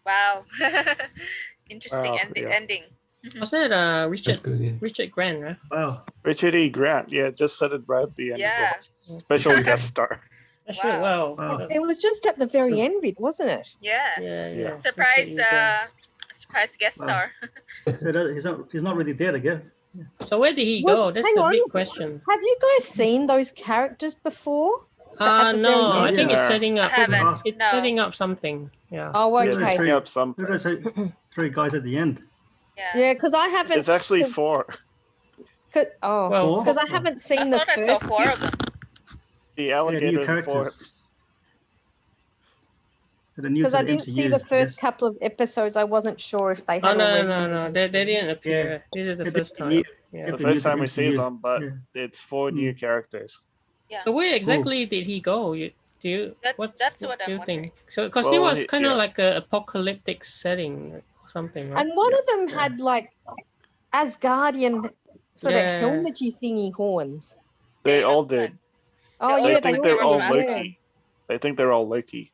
Wow. Interesting Wow, ending. Was that That's good, yeah. Richard Grant, right? Wow. Richard E. Grant. Yeah, just said it right at the end. Yeah. As well. Special guest star. Actually, Wow. wow. It was just at the very end bit, wasn't it? Yeah. Yeah. Surprise surprise guest star. So he's not really dead, I guess. So where did he go? That's hang the on. big question. Have you guys seen those characters before? At the No, very I end? think it's setting up. I haven't. It's No. setting up something. Yeah. Oh, Yeah, okay. setting up something. There's three guys at the end. Yeah, because I haven't. It's actually four. Well, Because I haven't seen the I first. saw 4 of them. The alligator characters. Because I didn't see the first couple of episodes, I wasn't sure if they Oh had. no, they didn't appear. This is the first time. Yeah. The first time we see them, but it's 4 new characters. Yeah. So where exactly did he go? That's what do I'm you wondering. think? So because he was kind of like an apocalyptic setting or something, right? And one of them had like Asgardian sort of Yeah. helmety thingy horns. They all did. Oh They yeah, think they're all did. Loki. They think they're all Loki.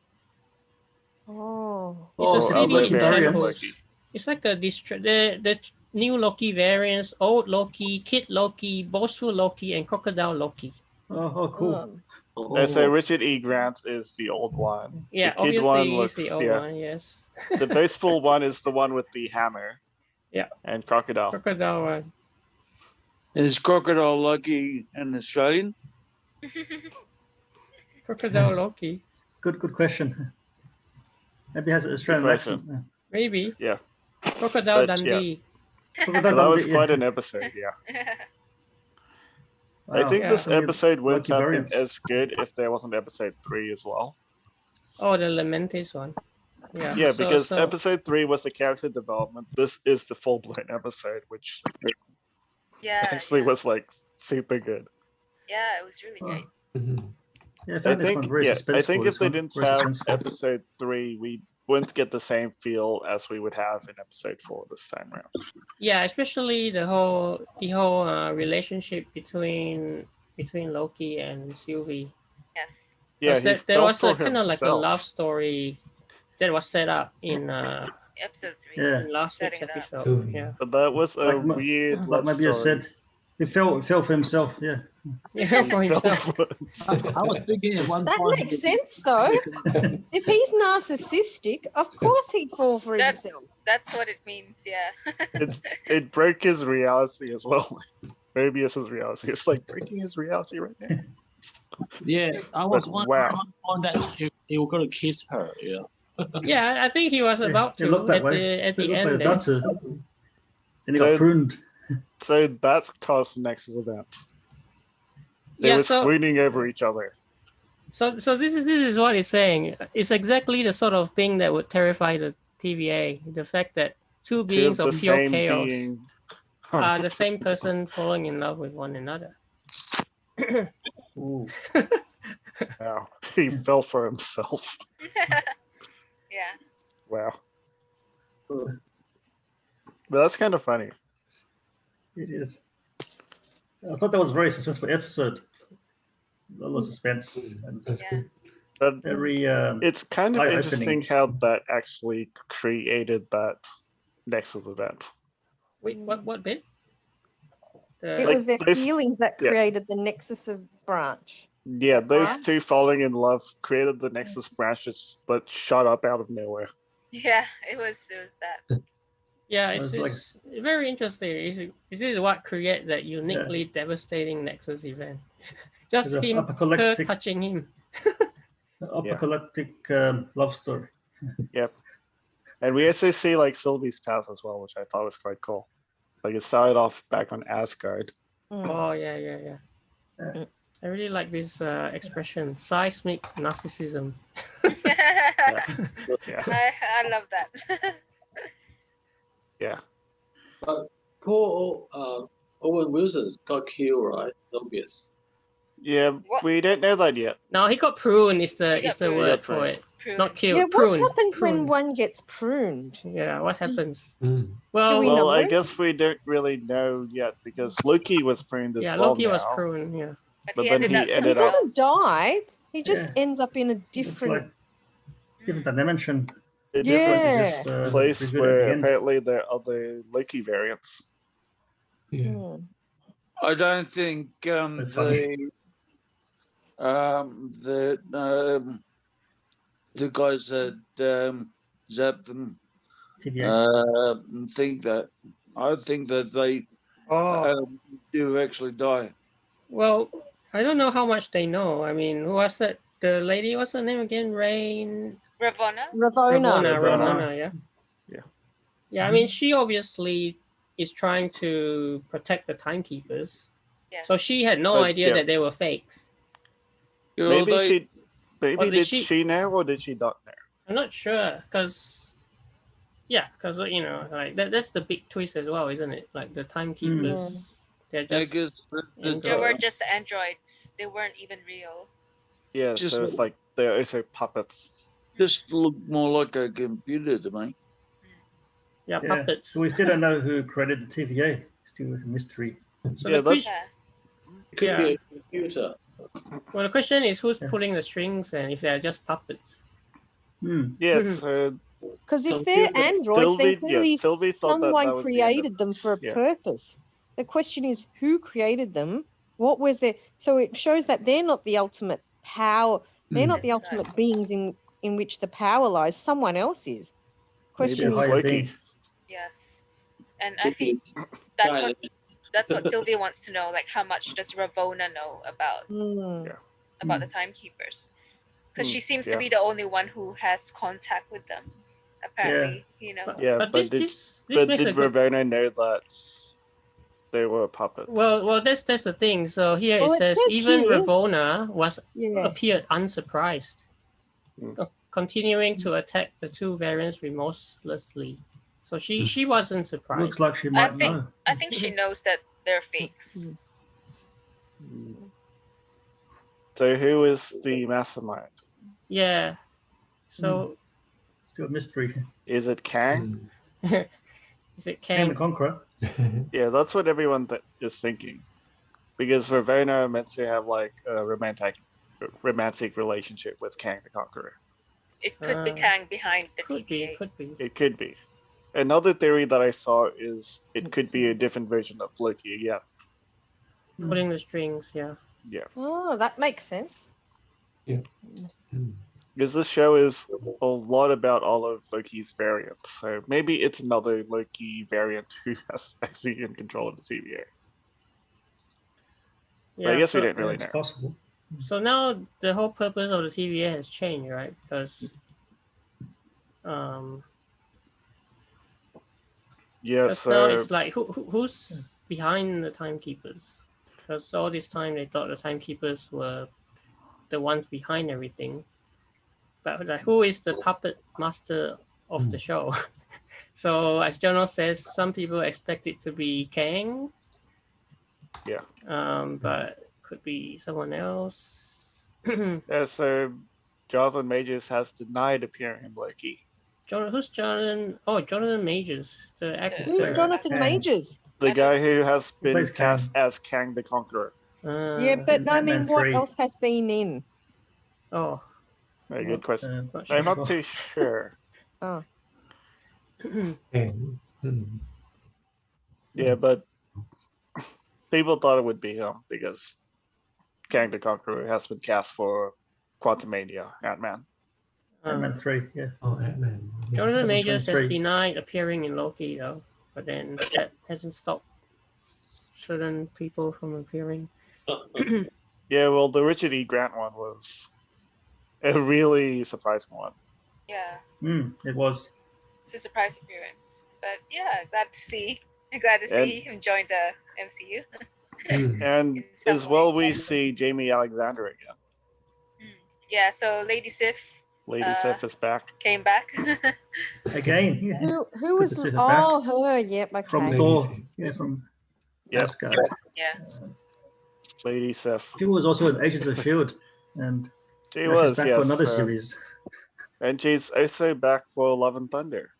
Oh. It's a Loki 3D variants. shadow. It's like a the new Loki variants: old Loki, Kid Loki, Boastful Loki, and Crocodile Loki. Oh, cool. They say Richard E. Grant is the old one. Yeah, the kid obviously one he's looks, the old one. Yes. The boastful one is the one with the hammer. Yeah. And crocodile. Crocodile one. Is Crocodile Loki an Australian? Crocodile Loki. Good question. Maybe he has an Australian accent. Maybe. Yeah. Crocodile But, Dundee. Well, that was quite an episode, yeah. I think this episode wouldn't have been as good if there wasn't episode 3 as well. Oh, the Lamentis one. Yeah. Yeah, so- because so- episode 3 was the character development. This is the full-blown episode, which actually was like super good. Yeah, it was really great. Yeah, I think if they didn't have episode 3, we wouldn't get the same feel as we would have in episode 4 this time around. Yeah, especially the whole relationship between Loki and Sylvie. Yes. Yeah, there was kind of like a love story that was set up in Episode 3. in last week's Setting it up. episode. Yeah. But that was a weird love maybe I story. said he fell for himself. Yeah. He fell for himself. I was thinking at one That point. makes sense though. If he's narcissistic, of course he'd fall for himself. That's what it means, yeah. It broke his reality as well. Mobius's reality. It's like breaking his reality right now. Yeah, I was But wondering wow. at one point that he was going to kiss her. Yeah. Yeah, I think he was about It to looked that at way. the It looked end. like there. about to. Then he got pruned. So that's caused Nexus event. They Yeah, were so- swooning over each other. So this is what it's saying. It's exactly the sort of thing that would terrify the TVA. The fact that two beings Two of the pure same chaos being. are the same person falling in love with one another. Ooh. Wow. He fell for himself. Yeah. Wow. But that's kind of funny. It is. I thought that was a very successful episode. A lot of suspense. And But very. it's kind of eye-opening. interesting how that actually created that Nexus event. Wait, what bit? It was their those- feelings that yeah. created the nexus of branch. Yeah, those Right. two falling in love created the Nexus branch that shot up out of nowhere. Yeah, it was that. Yeah, It it's, was it's very interesting. This is what create that uniquely devastating Nexus event. Just It's a him, her apocalyptic- touching him. Apocalyptic love story. Yep. And we also see like Sylvie's path as well, which I thought was quite cool. Like it started off back on Asgard. Oh yeah. I really like this expression, seismic narcissism. Yeah. I love that. Yeah. But poor Owen Wilson got killed, right? Obvious. Yeah, we don't know that yet. No, he got pruned is the He got the pruned. word Yeah, for pruned. it. Pruned. Not killed. Yeah, what pruned. happens when Pruned. one gets pruned? Yeah, what happens? Mm. Well, we Well, know? I guess we don't really know yet because Loki was pruned as yeah, well. Loki was now. pruned. Yeah. But he then ended he up He ended somewhere up- doesn't else. die. He just ends up in a It's different. like different dimension. a Yeah. different place revealed at where the end. apparently there are other Loki variants. Yeah. Hmm. I don't think That's funny. the guys that zapped them TVA. think that. I think that they do actually die. Well, I don't know how much they know. I mean, who was that? The lady, what's her name again? Ravonna. Ravonna, yeah. Yeah. Yeah, I mean, she obviously is trying to protect the Time Keepers. Yeah. So she had no But, idea yeah. that they were fakes. Maybe Or did did she- she know or did she not know? I'm not sure, because you know, like that's the big twist as well, isn't it? Like the Time Keepers, they're just They were just androids. They weren't even real. Yeah, Just so it's like they're also puppets. just look more like a computer to me. yeah, Yeah. puppets. So we still don't know who created the TVA. Still a mystery. So Yeah, the question, Yeah. It could Yeah. be a computer. well, the question is who's Yeah. pulling the strings, and if they're just puppets. Yeah, Mhm. so Because if they're androids, then clearly Sylvie thought that someone was the end of created them for a yeah. purpose. The question is who created them? What was their... So it shows that they're not the ultimate power. They're not the That's ultimate beings in which the power lies. Someone else is. Question Maybe is... it's higher Loki. being. Yes. And I think that's what Sylvia wants to know. Like, how much does Ravonna know about Hmm. the Time Keepers? Because she seems to yeah. be the only one who has contact with them. Apparently, you know. Yeah, But but this did makes a good... Ravonna know that they were puppets? Well, that's the thing. So here Well, it it says says even here- Ravonna Yeah. appeared unsurprised, Mm. continuing to attack the two variants remorselessly. So she wasn't surprised. Looks like she I might think know. I think she knows that they're fakes. So who is the mastermind? Yeah. So Still a mystery. Is it Kang? is it Kang the Kang? Conqueror. Yeah, that's what everyone is thinking. Because Ravonna meant to have like a romantic relationship with Kang the Conqueror. It could be Kang behind the TVA. Could be. It could be. Another theory that I saw is it could be a different version of Loki. Yeah. Pulling the strings, yeah. Yeah. Oh, that makes sense. Because this show is a lot about all of Loki's variants. So maybe it's another Loki variant who has actually in control of the TVA. But I guess we didn't really It's know. possible. So now the whole purpose of the TVA has changed, right? Because Yeah, now so it's like who's behind the Time Keepers? Because all this time they thought the Time Keepers were the ones behind everything. But like, who is the puppet master of the show? So as Jono says, some people expect it to be Kang. Yeah. But could be someone else. yeah, so Jonathan Majors has denied appearing in Loki. Who's Jonathan? Oh, Jonathan Majors, the actor. Who's Jonathan Kang. Majors? The guy who has been plays cast Kang. as Kang the Conqueror. Yeah, but I mean, Batman what 3. else has been in? Oh, Very good question. not I'm sure. not too sure. Oh, Yeah, but people thought it would be him because Kang the Conqueror has been cast for Quantumania, Ant-Man. Batman 3, yeah. Oh, Ant-Man. Yeah. Jonathan Majors has 2023. denied appearing in Loki, though. But then that hasn't stopped certain people from appearing. Yeah, well, the Richard E. Grant one was a really surprising one. Yeah, It was. it's a surprise appearance. But yeah, glad to see. I'm glad to see him join the MCU. And In some as well, way. we see Jaimie Alexander again. Yeah, so Lady Sif Lady Sif is back. came back. Again, yeah. who Good was? to see her back. Oh, her. Yep. Okay. From Thor. Yeah, from Yep. Asgard. Yeah. Lady Sif. She was also in Agents of S.H.I.E.L.D. And She now was, she's back yes. for another series. And she's also back for Love and Thunder.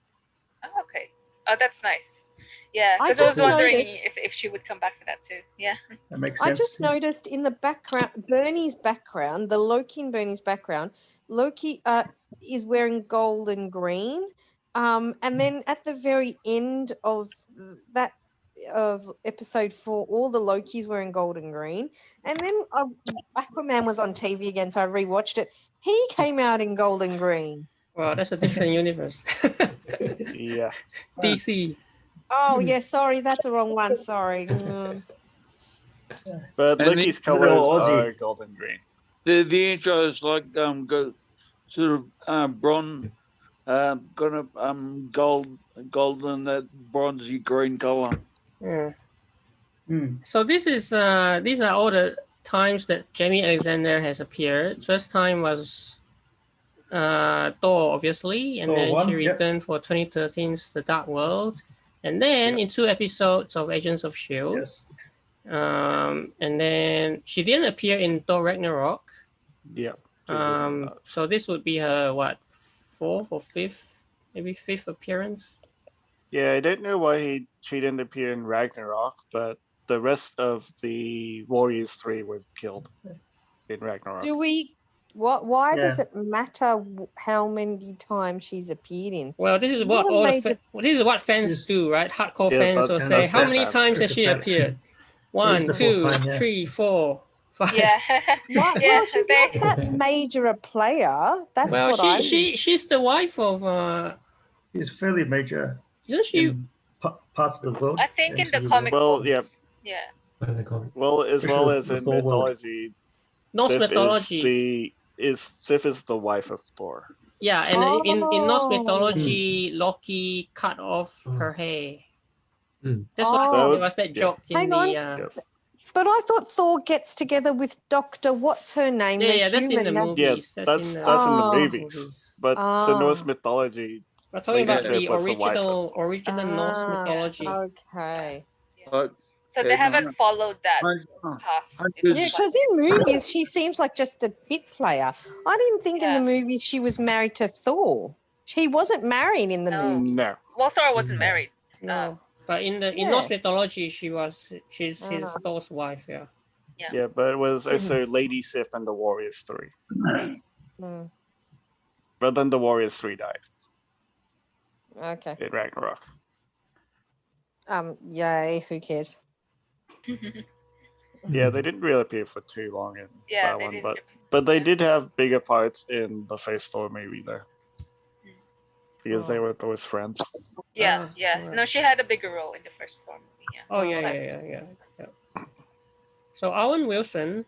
Oh, okay. Oh, that's nice. Yeah, I because I was just wondering noticed- if she would come back for that too. Yeah. That makes I sense. just yeah. noticed in the background, Bernie's background, the Loki in Bernie's background, Loki is wearing gold and green. And then at the very end of that of episode 4, all the Lokis were in gold and green. And then Aquaman was on TV again, so I rewatched it. He came out in gold and green. Well, that's a different universe. Yeah. DC. Oh, yeah, sorry, that's the wrong one. Sorry. But And Loki's the- colors Aussie. are gold and green. The intro is like go sort of bronze, golden that bronzy green color. Yeah. Hmm. So this is these are all the times that Jaimie Alexander has appeared. First time was Thor, obviously, and Thor then 1, she yep. returned for 2013's The Dark World, and then in 2 episodes of Agents of Shield. Yes. And then she didn't appear in Thor Ragnarok. Yeah. So this would be her what, 4th or 5th, maybe 5th appearance. Yeah, I don't know why she didn't appear in Ragnarok, but the rest of the Warriors 3 were killed in Ragnarok. Do we? Why does Yeah. it matter how many times she's appeared in? Well, this is It's what not a all major- this is what fans Yes. do, right? Hardcore Yeah, fans will that's- say, that's how many stats. times has Just she the stats. appeared? It's 1, the 2, fourth time, yeah. 3, 4, 5. Yeah. Why, Yeah, well, she's they- not that major a player. That's Well, what she's the wife of He's fairly major isn't she? in parts of the world. I think in the MCU comic Well, books. Yeah. What do they call it? Well, as Especially well with as the in Thor world. mythology, Norse Sif mythology. Sif is the wife of Thor. Yeah, and in Norse Oh. mythology, Loki cut off her hair. Mm. That's Oh. why there was that Yeah. joke in Hang the on. Yes. But I thought Thor gets together with Doctor. What's her name? yeah, the yeah, that's in human the that- movies. Yeah, That's in the that's in the Oh. movies. But the Norse mythology, We're talking Lady about Sif the was the wife of original Norse Ah, mythology. Okay. Like, So they Yeah, haven't followed that I- path. I It did- looks Yeah, like. because in movies she seems like just a bit player. I didn't think in Yeah. the movies she was married to Thor. He wasn't married in the No. movies. no. Well, Thor wasn't married. No, but in Yeah. Norse mythology, she's his Ah. Thor's wife. Yeah. Yeah, but it was also Lady Sif and the Warriors 3. Mm, But then the Warriors 3 died okay. in Ragnarok. Yay, who cares? Yeah, they didn't really appear for too long in Yeah, that they one, didn't. but they did have bigger parts in the first Thor movie though. Because they Oh. were Thor's friends. Yeah, Ah, yeah. alright. No, she had a bigger role in the first Thor movie. Yeah. Oh yeah, Oh. yeah. So Owen Wilson,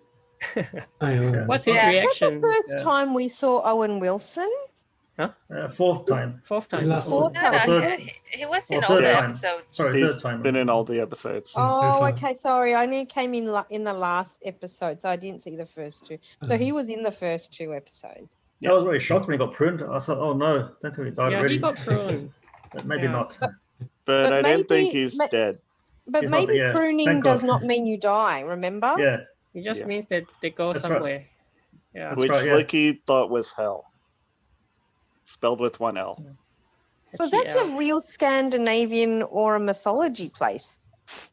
what's his Yeah. Was reaction? the first Yeah. time we saw Owen Wilson? Fourth time. 4th time. Last Fourth one. No, no, third- he was in or all third the time. episodes. Sorry, He's third time. been in all the episodes. Yeah, so Oh, far. okay. Sorry, I only came in in the last episode, so I didn't see the first two. So he was in the first 2 episodes. I was very shocked when he got pruned. I thought, oh no, don't think he died Yeah, already. he got pruned. But maybe Yeah. not. But I don't think maybe- he's ma- dead. But He's not- maybe yeah, pruning thank does God. not mean you die, remember? Yeah. It just Yeah. means that they go That's right. somewhere. Yeah. That's Which right, yeah. Loki thought was hell. Spelled with one L. Because that's a real Scandinavian or a mythology place.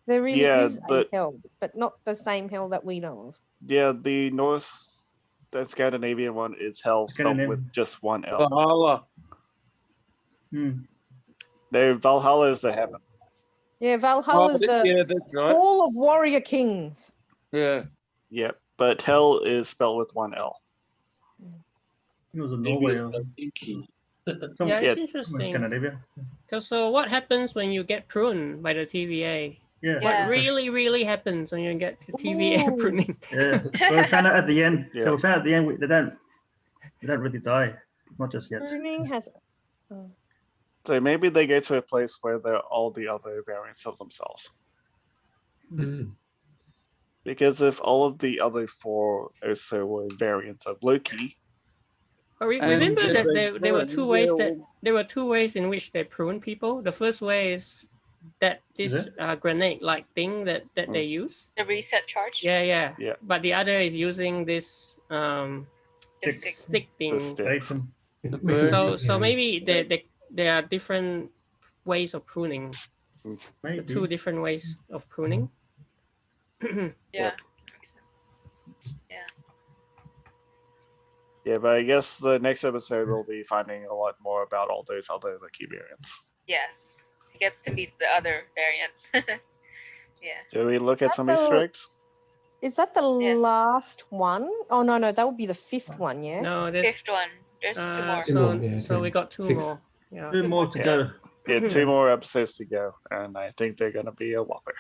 There really Yeah, is but- a hell, but not the same hell that we know of. Yeah, the Norse, the Scandinavian one is hell spelled with Scandinavian. just one L. Valhalla. Hmm. No, Valhalla is the heaven. Yeah, Valhalla's the yeah, that's right. Hall of Warrior Kings. Yeah. Yep, but hell is spelled with one L. It was in Maybe Norway. it's Or not thinking. some, Yeah, Yeah. it's interesting. Scandinavia. Because so what happens when you get pruned by the TVA? Yeah. Yeah. What really happens when you get the TVA Ooh. pruning? Yeah. Well, we found out at the end. Yeah. So we found out at the end they don't really die. Not just yet. Pruning has. So maybe they get to a place where they're all the other variants of themselves. Mm. Because if all of the other 4 also were variants of Loki, But And remember if that they there were prune, 2 ways they'll- there were 2 ways in which they prune people. The first way is that this Is grenade-like thing that they use. The reset charge. Yeah. Yeah. But the other is using this The Six. stick. stick thing. stick. Basin. It makes it So easier. maybe there are different ways of pruning. The Maybe. 2 different ways of pruning. Yeah. Makes sense. Yeah. Yeah, but I guess the next episode we'll be finding a lot more about all those other Loki variants. Yes, he gets to meet the other variants. Yeah. Do we look at some Easter eggs? Is that the last one? Oh no, that would be the 5th one, yeah. No, there's Fifth one. There's 2 more. So we got 2 more. Yeah. 2 more to go. Yeah, 2 more episodes to go, and I think they're gonna be a whopper.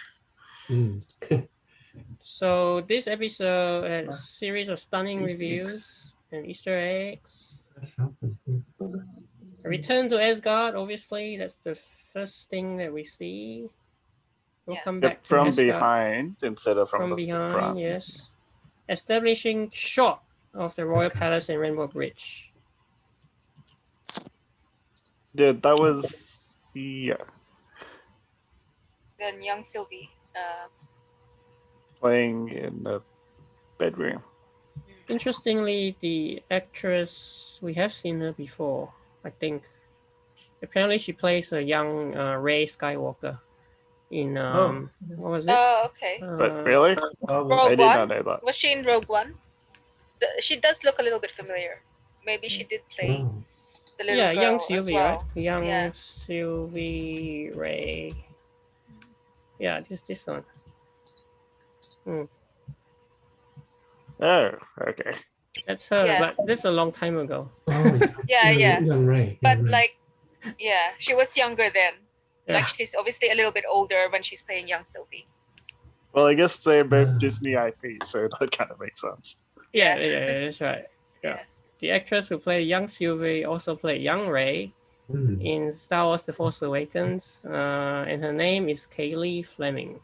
So this episode has a series of stunning reviews and Easter eggs. A return to Asgard, obviously, that's the first thing that we see. We'll come back to from Asgard. Behind instead of from behind, front. yes. Establishing shot of the Royal Palace and Rainbow Bridge. Yeah, that was Then young Sylvie. Playing in the bedroom. Interestingly, the actress, we have seen her before, I think. Apparently she plays a young Rey Skywalker in what was it? Oh, okay. But really? Rogue I did not know that. Was she in Rogue One? She does look a little bit familiar. Maybe she did play the little girl young as Sylvie, well. right? Young Sylvie Rey. Yeah, this one. Oh, okay. That's her, Yeah. but that's a long time ago. Yeah. Young Ray. But like, she was younger then. Yeah. Like she's obviously a little bit older when she's playing young Sylvie. Well, I guess they're both Disney IP, so that kind of makes sense. Yeah, that's right. Yeah. The actress who played young Sylvie also played young Rey in Star Wars The Force Awakens, and her name is Kaylee Fleming.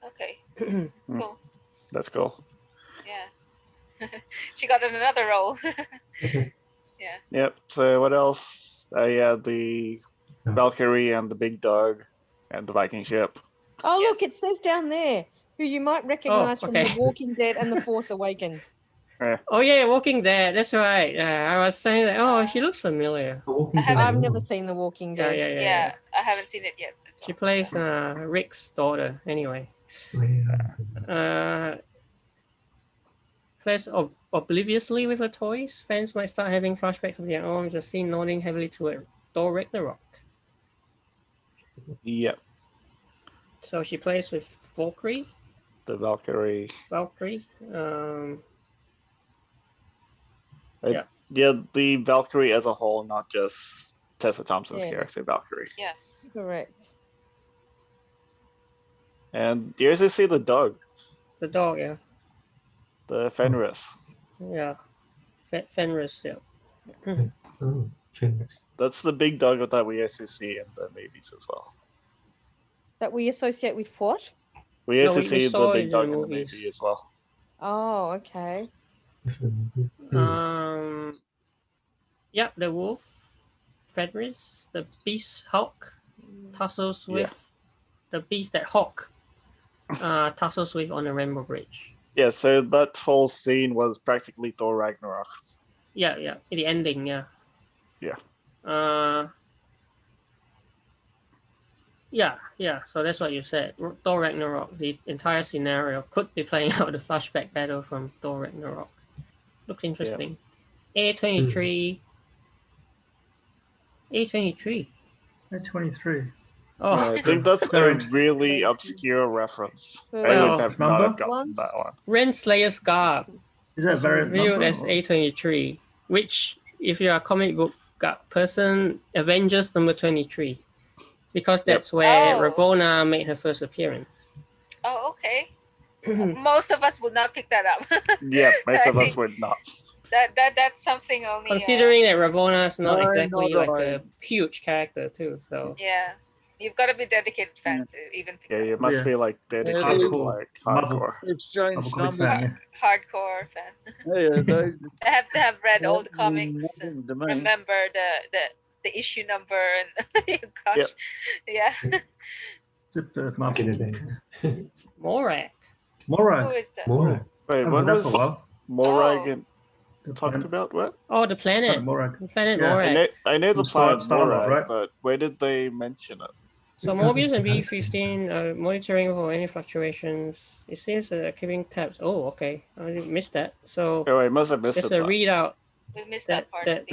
Okay. Cool. That's cool. Yeah. She got another role. Yeah. Yep. So what else? The Valkyrie and the big dog and the Viking ship. Oh, look, it says down there who you might recognize from The Walking Dead and The Force Awakens. Oh yeah, Walking Dead. That's right. I was saying that. Oh, she looks familiar. I've never seen The Walking Dead. Yeah, I haven't seen it yet. As well. She plays Rick's daughter. Anyway. Plays obliviously with her toys. Fans might start having flashbacks of their own, with the scene nodding heavily toward Thor Ragnarok. Yep. So she plays with Valkyrie. The Valkyrie. Yeah, the Valkyrie as a whole, not just Tessa Thompson's character, Valkyrie. Yes. Correct. And you also see the dog. The dog, yeah. The Fenris. Yeah. Fenris, yeah. Fenris. That's the big dog that we also see in the movies as well. That we associate with what? We also see the big dog in the movie as well. Oh, okay. Yeah, the wolf, Fenris, the beast Hulk, tussles with the beast that Hulk tussles with on the Rainbow Bridge. Yeah, so that whole scene was practically Thor Ragnarok. Yeah, the ending, yeah. Yeah, so that's what you said. Thor Ragnarok, the entire scenario could be playing out the flashback battle from Thor Ragnarok. Looks interesting. A23. A23. Oh, I think that's a really obscure reference. I would have not have gotten that one. Renslayer's Garb is revealed as A23, which, if you're a comic book person, Avengers number 23, because that's where Ravonna made her first appearance. Oh, okay. Most of us would not pick that up. Yeah, most of us would not. That's something only. Considering that Ravonna is not exactly like a huge character too, so. Yeah, you've got to be dedicated fan to even pick you must be like dedicated, hardcore. Hardcore fan. I have to have read all the comics and remember the issue number and gosh, yeah. Morag. Morag. Who is that? Morag. Wait, when was Morag talked about? What? Oh, the planet. Morag. The planet Morag. I know the planet Morag, right? but where did they mention it? So Mobius and B-15 are monitoring for any fluctuations. It seems that they're keeping tabs. Oh, okay. I missed that. So I must have missed it. there's a readout We missed that part. That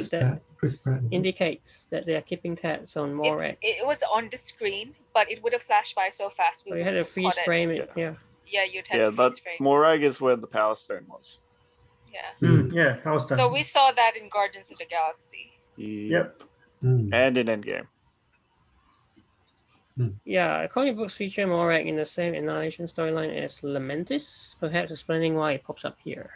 indicates that they are keeping tabs on Morag. It was on the screen, but it would have flashed by so fast. You had to freeze frame it. Yeah, you'd have to freeze frame. Morag is where the Power Stone was. Yeah. Yeah, Power Stone. So we saw that in Guardians of the Galaxy. Yep. And in Endgame. Yeah, comic books feature Morag in the same Annihilation storyline as Lamentis, perhaps explaining why it pops up here.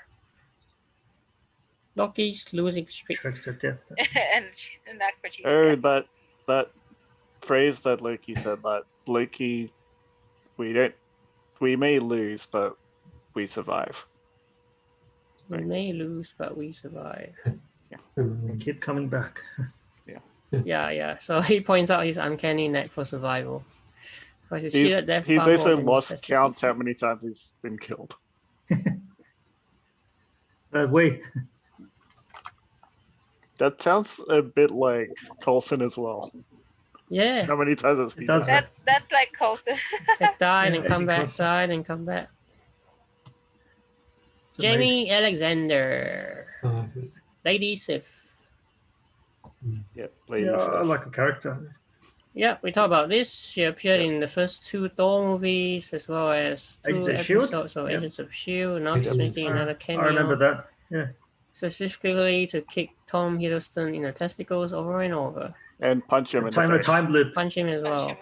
Loki's losing streak. To death. and that for cheating. That phrase that Loki said, that Loki, we may lose, but we survive. We may lose, but we survive. And keep coming back. Yeah. So he points out his uncanny knack for survival. He's also lost count how many times he's been killed. That sounds a bit like Coulson as well. Yeah. How many times has he died? That's like Coulson. Has died and come back, died and come back. Jaimie Alexander. Lady Sif. Yep, I like a character. Yeah, we talked about this. She appeared in the first 2 Thor movies as well as 2 episodes of Agents of S.H.I.E.L.D. Now she's making another cameo. I remember that, yeah. Specifically to kick Tom Hiddleston in the testicles over and over. And punch him in the face. A time loop. Punch him as well.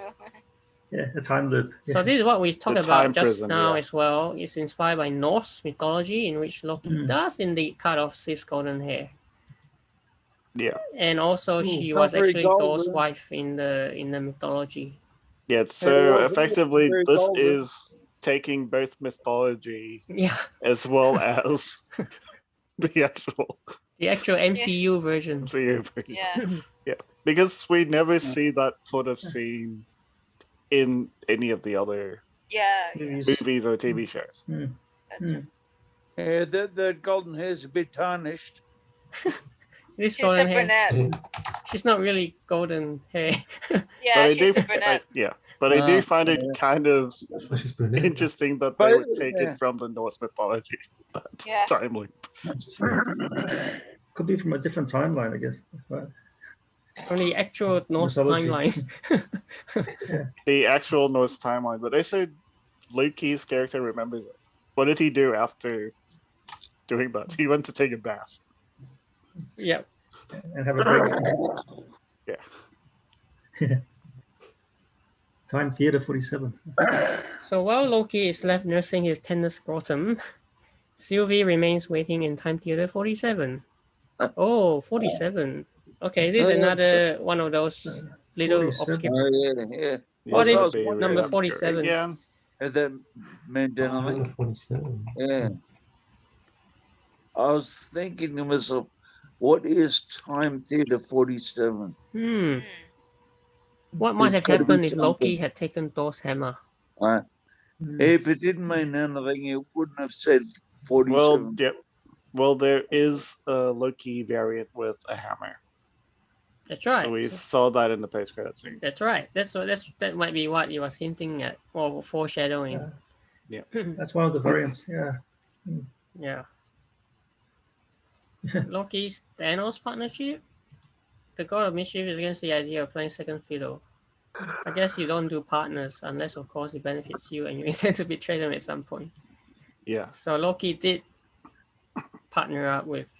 Yeah, a time loop. Yeah. So this is what we talked about just now as well. It's inspired by Norse mythology, in which Loki does indeed cut off Sif's golden hair. Yeah. And also she was actually Thor's wife in the mythology. Yeah, so effectively this is taking both mythology as well as the actual MCU version. Yeah. Because we never see that sort of scene in any of the other movies or TV shows. That's true. Yeah, the golden hair's a bit tarnished. This she's a brunette. She's not really golden hair. Yeah, she's a brunette. But I do find it kind of interesting that they would take it from the Norse mythology. That time loop. Could be from a different timeline, I guess. From the actual Norse timeline. The actual Norse timeline. But I said Loki's character remembers it. What did he do after doing that? He went to take a bath. Yeah. And have a break. Yeah. Time Theater 47. So while Loki is left nursing his tender scrotum, Sylvie remains waiting in Time Theater 47. Oh, 47. Okay, this is another one of those little obscure. What is number 47? Yeah. That meant 47. Yeah. I was thinking to myself, what is Time Theater 47? What might have happened if Loki had taken Thor's hammer? If it didn't mean anything, it wouldn't have said 47. Well, there is a Loki variant with a hammer. That's right. So we saw that in the post-credit scene. That's right. That might be what you was hinting at, or foreshadowing. Yeah. That's one of the variants. Yeah. Yeah. Loki's Thanos partnership? The god of mischief is against the idea of playing second fiddle. I guess you don't do partners unless, of course, it benefits you and you intend to betray them at some point. Yeah. So Loki did partner up with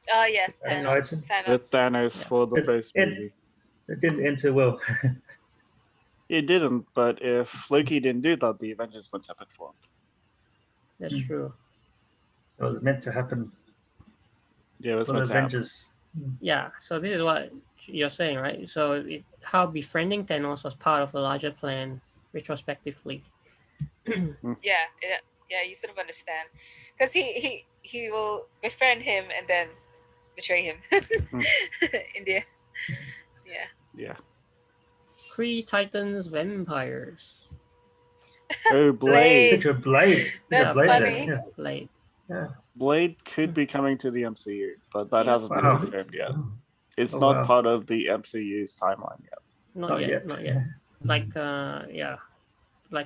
yes, Thanos. With Thanos for the first movie. It didn't end too well. It didn't, but if Loki didn't do that, the Avengers wouldn't have been formed. That's true. It was meant to happen. Yeah, it was meant to happen. Yeah, so this is what you're saying, right? So how befriending Thanos was part of a larger plan, retrospectively. Yeah, you sort of understand. Because he will befriend him and then betray him in the end. Yeah. Kree Titans Vampires. Oh, Blade. Picture of Blade. That's funny. Blade. Yeah. Blade could be coming to the MCU, but that hasn't been confirmed yet. It's not part of the MCU's timeline yet. Not yet. Like,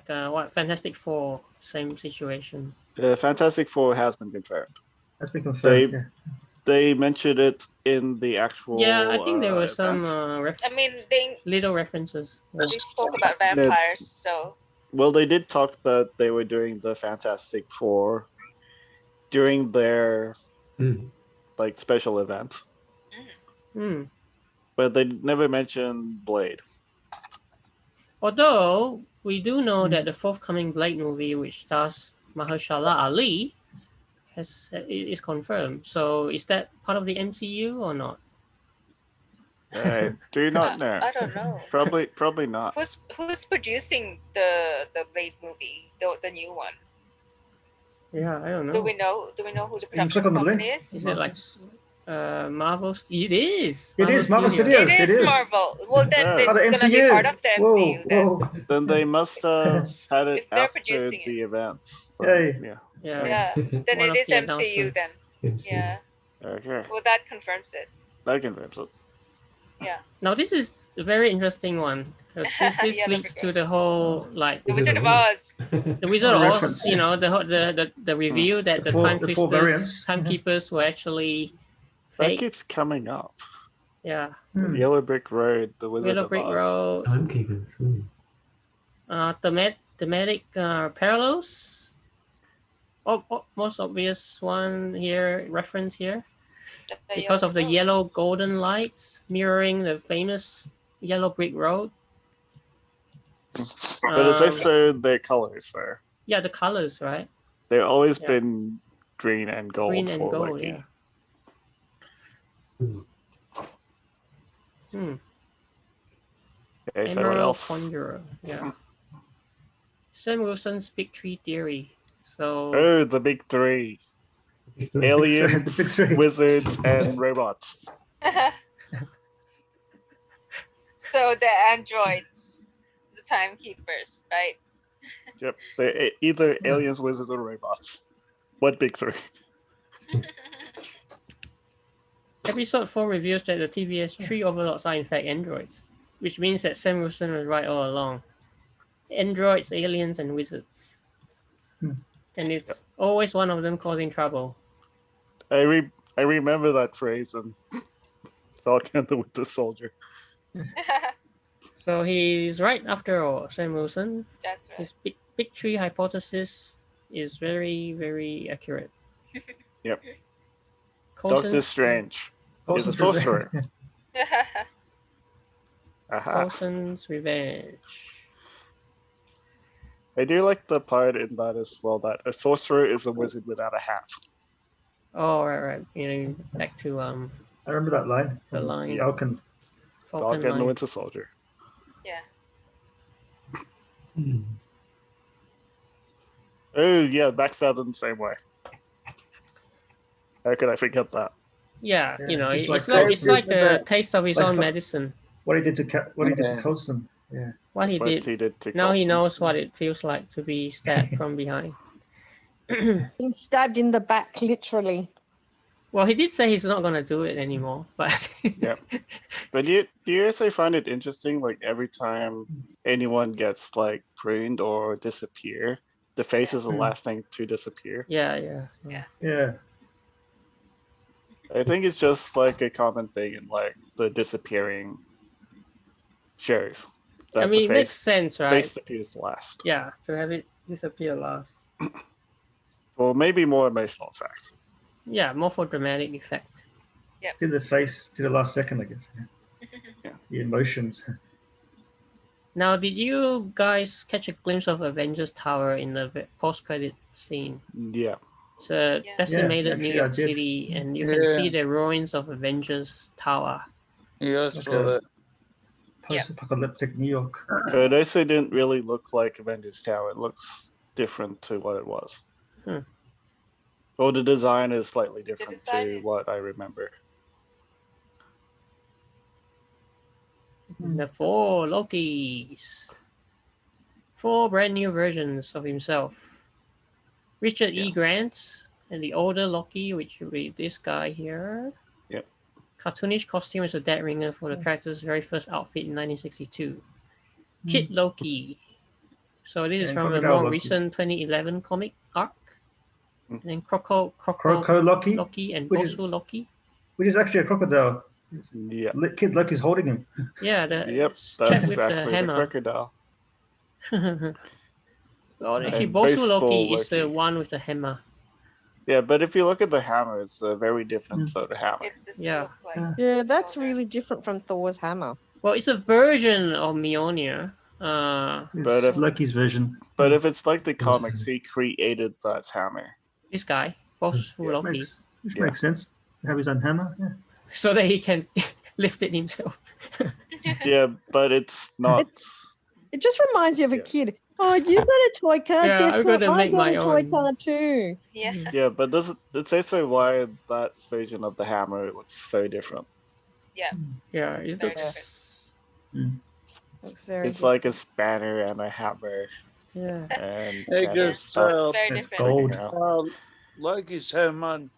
what? Fantastic Four, same situation. Fantastic Four has been confirmed. That's been confirmed. They mentioned it in the actual. Yeah, I think there were some little references. They spoke about vampires, so. Well, they did talk that they were doing the Fantastic Four during their like special event. But they never mentioned Blade. Although we do know that the forthcoming Blade movie, which stars Mahershala Ali, is confirmed. So is that part of the MCU or not? I do not know. I don't know. Probably not. Who's producing the Blade movie, the new one? Yeah, I don't know. Do we know who the production company is? Is it like Marvel? It is. It is Marvel Studios. It is Marvel. Well, then it's gonna be part of the MCU. Then they must have had it after the event. So, yeah. Then it is MCU then. Yeah. Okay. Well, that confirms it. That confirms it. Yeah. Now this is a very interesting one because this leads to the whole like the Wizard of Oz. The Wizard of Oz, you know, the reveal that the timekeepers were actually fake. That keeps coming up. Yeah. Yellow Brick Road, the Wizard of Brick Oz. Road. Timekeepers. Thematic parallels. Most obvious one here, reference here. Because of the yellow golden lights mirroring the famous Yellow Brick Road. But it's also their colors there. Yeah, the colors, right? They've always been green and gold for Loki. Okay, so what else? Conjurer, yeah. Sam Wilson's Big Tree Theory. So the big three. Aliens, wizards, and robots. So the androids, the timekeepers, right? Yep, they're either aliens, wizards, or robots. What big three? Episode 4 reveals that the TVS tree overlords are in fact androids, which means that Sam Wilson was right all along. Androids, aliens, and wizards. And it's always one of them causing trouble. I remember that phrase in Falcon and the Winter Soldier. So he's right after all, Sam Wilson. That's right. His big tree hypothesis is very, very accurate. Yep. Coulson, Doctor Strange is a sorcerer. Coulson's revenge. I do like the part in that as well, that a sorcerer is a wizard without a hat. Oh, right. You know, back to I remember that line. The line. Falcon and the Winter Soldier. Yeah. Oh yeah, backstab in the same way. How could I forget that? Yeah, you know, it's like a taste of his own medicine. What he did to Coulson. Yeah. What he did to now Coulson. He knows what it feels like to be stabbed from behind. Being stabbed in the back, literally. Well, he did say he's not going to do it anymore, but yeah. But do you also find it interesting? Like every time anyone gets like pruned or disappear, the face is the last thing to disappear. Yeah. I think it's just like a common thing in like the disappearing shows. I mean, it makes sense, right? Face appears last. Yeah, to have it disappear last. Well, maybe more emotional effect. Yeah, more for dramatic effect. Yeah. Did the face to the last second, I guess. Yeah. The emotions. Now, did you guys catch a glimpse of Avengers Tower in the post-credit scene? Yeah. It's a decimated New York City, and you can see the ruins of Avengers Tower. Yeah, I saw that. Post-apocalyptic New York. It also didn't really look like Avengers Tower. It looks different to what it was. Or the design is slightly different to what I remember. The 4 Lokis. 4 brand new versions of himself. Richard E. Grant and the older Loki, which will be this guy here. Yep. Cartoonish costume as a dead ringer for the character's very first outfit in 1962. Kid Loki. So this is from a more recent 2011 comic arc. And then Croco Loki and Boastful Loki. which is actually a crocodile. Yeah. Kid Loki's holding him. Yeah, Yep, chap that's with the actually the hammer. crocodile. Well, actually, And Boastful Boastful Loki is the Loki. one with the hammer. Yeah, but if you look at the hammer, it's a very different sort of hammer. It doesn't Yeah. look like. Yeah, that's Mjolnir. really different from Thor's hammer. Well, it's a version of Mjolnir. But It's if- Loki's version. But if it's like the comics, he created that hammer. This guy, Boastful Loki, Which Yeah. makes sense to have his own hammer. Yeah. so that he can lift it himself. Yeah, but it's not. It just reminds you of a Yeah. kid. Oh, you got a toy car. Yeah, Guess I'm what? gonna I make got my a toy own. car too. Yeah. Yeah, but it's also why that version of the hammer looks so different. Yeah. Yeah, It's it very looks. Looks very It's like a spanner and a hammer Yeah. and Hey, kind good of stuff. stuff. Very It's different. gold. Loki's hammer,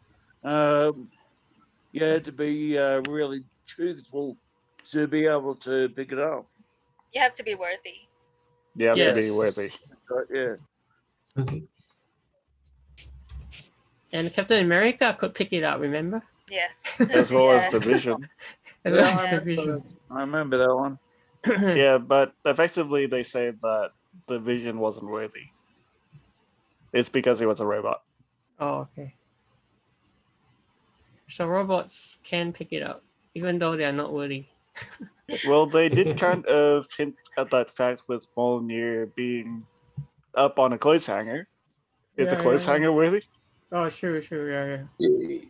you had to be really truthful to be able to pick it up. You have to be worthy. You have to be Yes. worthy. But, yeah. Okay. And Captain America could pick it up, remember? Yes. As well as Yeah. the Vision. As well as Yeah. the Vision. I remember that one. Yeah, but effectively they say that the Vision wasn't worthy. It's because he was a robot. Oh, okay. So robots can pick it up, even though they are not worthy. Well, they did kind of hint at that fact with Mjolnir being up on a clothes hanger. Is Yeah, a clothes yeah, yeah. hanger worthy? Oh, sure, yeah.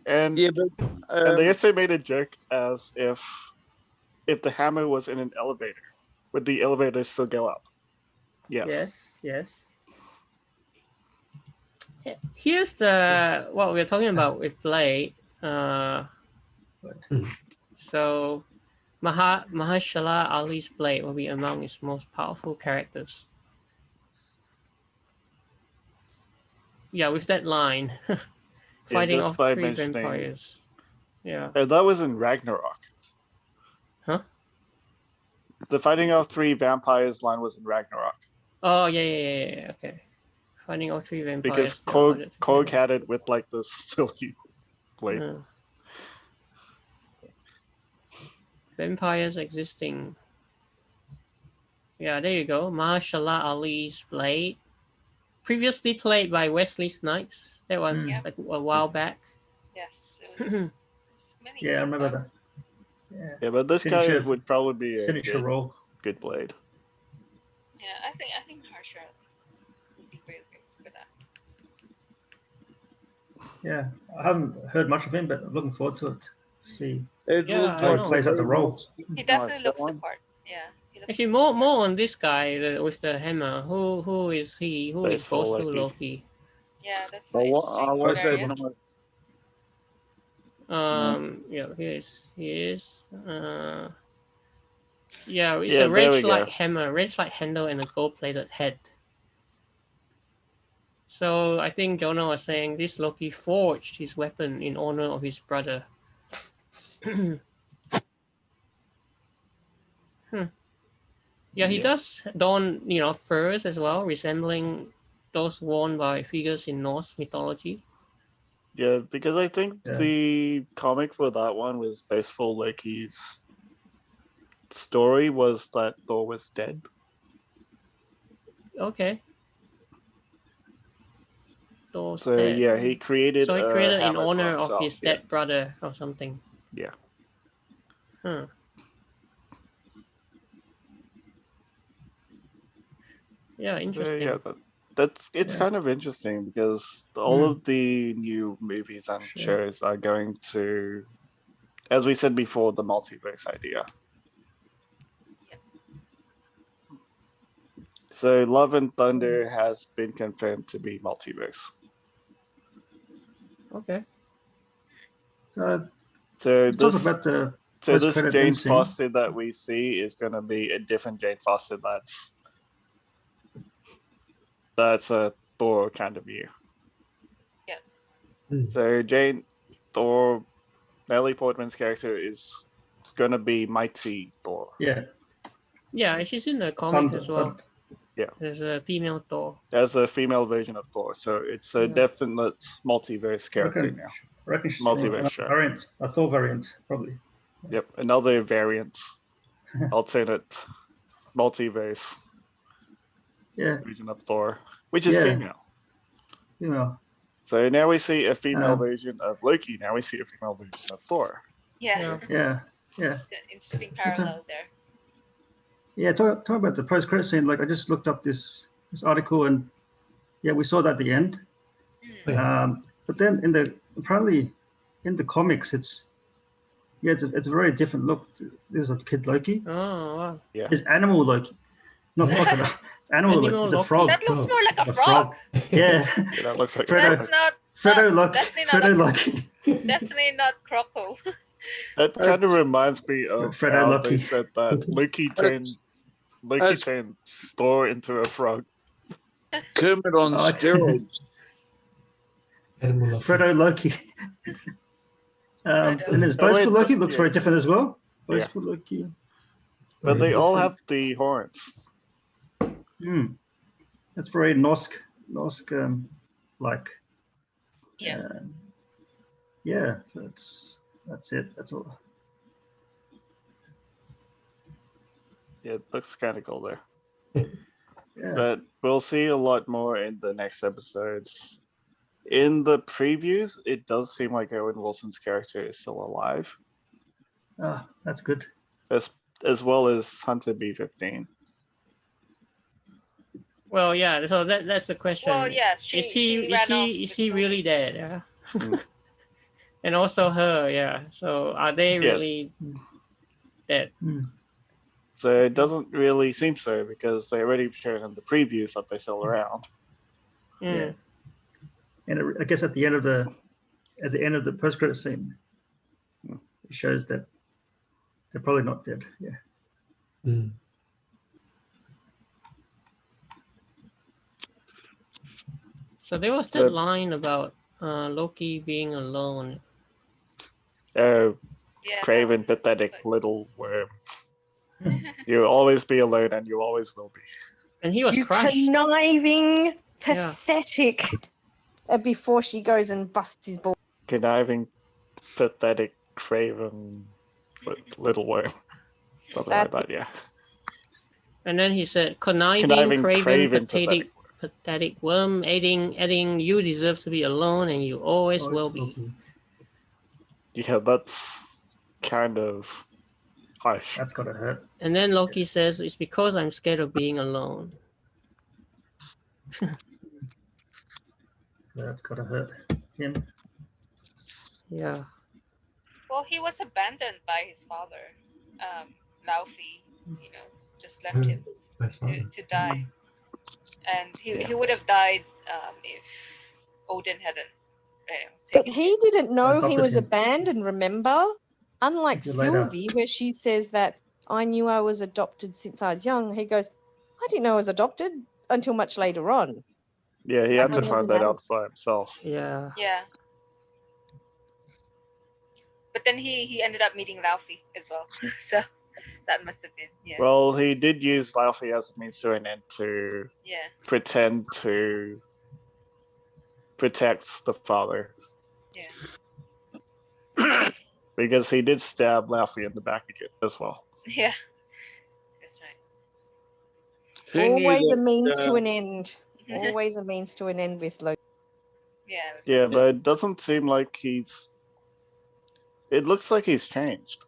And Yeah, but and they also made a joke as if the hammer was in an elevator, would the elevator still go up? Yes. Yes. Here's the what we're talking about with Blade. So Mahershala Ali's Blade will be among its most powerful characters. Yeah, with that line, fighting just off by 3 mentioning- vampires. Yeah. And that was in Ragnarok. Huh? The fighting off 3 vampires line was in Ragnarok. Oh yeah. Okay. Fighting off 3 vampires. Because yeah, Korg, that's- Korg had it with like this silly blade. Yeah. Vampires existing. Yeah, there you go. Mahershala Ali's Blade. Previously played by Wesley Snipes. That was Yep. like a while back. Yes. It was many Yeah, I remember years that. Yeah. Yeah, but this guy Signature- would probably be a Signature role. good blade. ago. Yeah, I think Harsha would be really good for that. Yeah, I haven't heard much of him, but I'm looking forward to it. To see it Yeah, looked I how know. he plays out the role. He definitely looks the one. part. Yeah. He looks Actually, more on this guy with the hammer. Who is he? Who is Boastful Boastful Loki. Loki? Yeah, that's I an wa- interesting I watched that variant. one. Yeah, he is. Yeah, it's Yeah, a there we wrench-like go. hammer, wrench-like handle, and a gold-plated head. So I think Jono was saying this Loki forged his weapon in honor of his brother. Yeah, he Yeah. does don, furs as well, resembling those worn by figures in Norse mythology. Yeah, because I think Yeah. the comic for that one was Boastful Loki's story was that Thor was dead. Okay. Thor's So dead. yeah, he created. So he a created in hammer for honor of himself, his yeah. dead brother or something. Yeah. Huh. Yeah, So, interesting. yeah, it's Yeah. kind of interesting because all of the new movies and Sure. shows are going to, as we said before, the multiverse idea. So Love and Thunder has been confirmed to be multiverse. Okay. So talk this, about the so this post-credit Jane end scene. Foster that we see is going to be a different Jane Foster. That's a Thor kind of view. Yeah. So Thor, Natalie Portman's character is going to be mighty Thor. Yeah, Yeah, she's in the comic Thunder, as well. but Yeah. There's a female Thor. As a female version of Thor. So it's a Yeah. definite multiverse character I now. reckon she's Multiverse show. Variant, a Thor variant, probably. Yep, another variant, alternate multiverse. Version of Thor, which is female. Female. So now we see a female version of Loki. Now we see a female version of Thor. Yeah. It's an interesting parallel there. Yeah, talk about the post-credit scene. Like I just looked up this article, and we saw that at the end. But then apparently in the comics, it's a very different look. This is a kid Loki. Oh, wow. Yeah. It's animal Loki. Not crocodile. It's animal Loki. It's a frog. That looks more like a frog. Yeah. That looks like That's not Fredo Loki. Definitely not Loki. Definitely not Croco. That kind of reminds me of Fredo how Loki. they said that Loki turned Thor into a frog. Kermit on steroids. Fredo Loki. And his Boastful Loki looks very different as well. Boastful Loki. But they all have the horns. That's very Norse like. Yeah. So that's it. That's all. Yeah, it looks kind of cool there. Yeah. But we'll see a lot more in the next episodes. In the previews, it does seem like Owen Wilson's character is still alive. That's good. As well as Hunter B-15. Well, yeah. So that's the question. Well, yeah. Is he really dead? Yeah. And also her. Yeah. So are they really dead? So it doesn't really seem so because they already showed in the previews that they're still around. Yeah. And I guess at the end of the post-credit scene, it shows that they're probably not dead. Yeah. So there was that line about Loki being alone. Craven, pathetic little worm. You'll always be alone, and you always will be. And he was crushed. Conniving, pathetic. Before she goes and busts his ball. Conniving, pathetic, craven, little worm. Something like that, yeah. And then he said, craven, pathetic worm, adding, you deserve to be alone, and you always will be. Yeah, that's kind of harsh. That's gotta hurt. And then Loki says, it's because I'm scared of being alone. That's gotta hurt him. Yeah. Well, he was abandoned by his father, Laufey. Just left him to die, and he would have died if Odin hadn't. But he didn't know he was abandoned. Remember, unlike Sylvie, where she says that I knew I was adopted since I was young. He goes, I didn't know I was adopted until much later on. Yeah, he had to find that out by himself. Yeah. Yeah. But then he ended up meeting Laufey as well. So that must have been, Well, he did use Laufey as a means to an end to pretend to protect the father. Yeah. Because he did stab Laufey in the back again as well. Yeah. That's right. Always a means to an end. Always a means to an end with Loki. Yeah. Yeah, but it doesn't seem like he's... It looks like he's changed.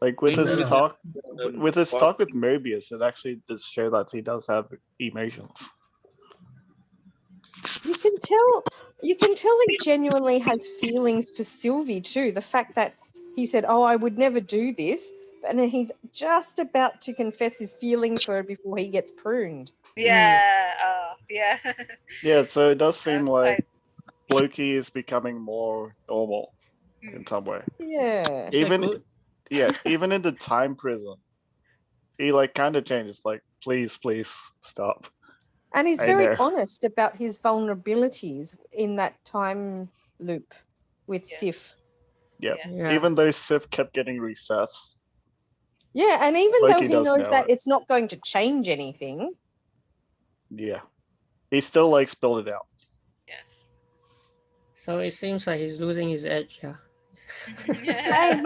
Like with his talk with Mobius, it actually does show that he does have emotions. You can tell he genuinely has feelings for Sylvie too. The fact that he said, "Oh, I would never do this," and then he's just about to confess his feelings for her before he gets pruned. Yeah. Yeah, so it does seem like Loki is becoming more normal in some way. Yeah. Even in the time prison, he kind of changes. Like, please stop. And he's very honest about his vulnerabilities in that time loop with Sif. Yeah. Even though Sif kept getting reset. Yeah, and even Loki though he knows that it's not going to change anything. Yeah. He still spilled it out. Yes. So it seems like he's losing his edge. Yeah. Hey,